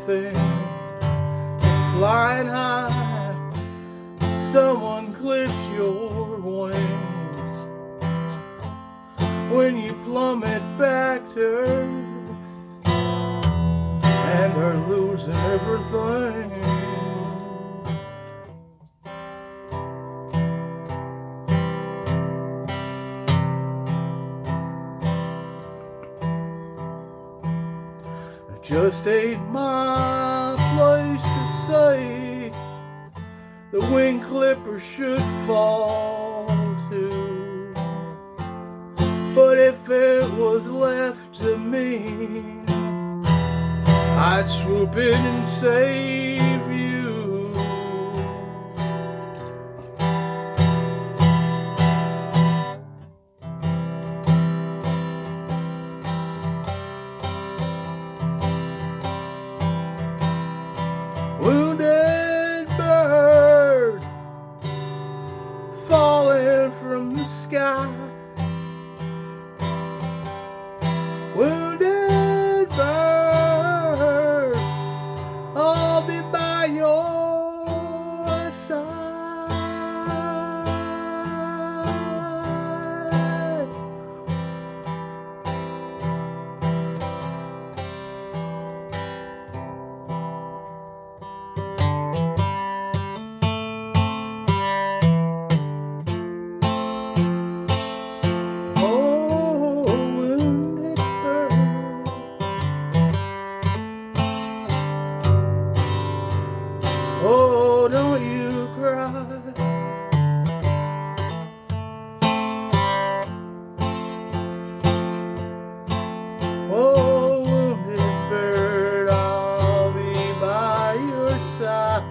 everything. You're flying high, someone clips your wings. When you plummet back to earth and are losing everything. Just ain't my place to say the wing clipper should fall too. But if it was left to me, I'd swoop in and save you. Wounded bird falling from the sky. Wounded bird, I'll be by your side. Oh, don't you cry. Oh, wounded bird, I'll be by your side.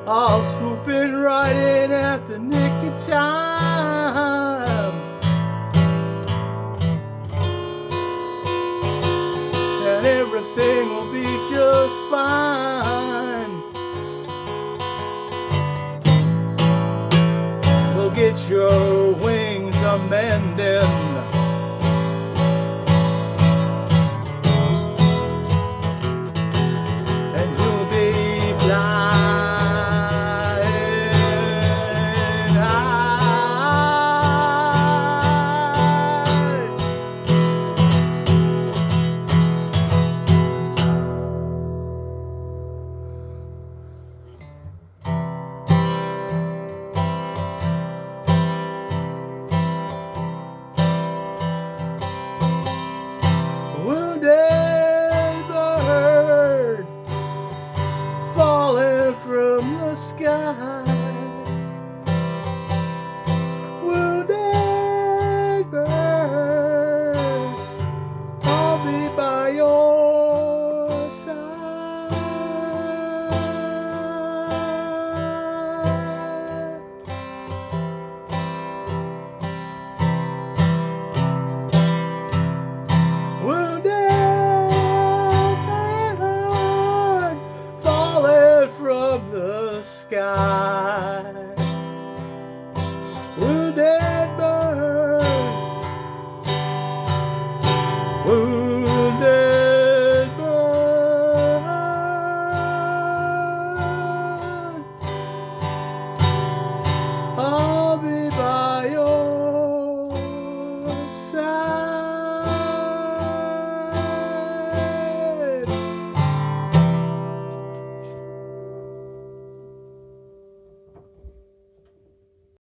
I'll swoop in right in at the nick of time, and everything will be just fine. We'll get your wings a-mending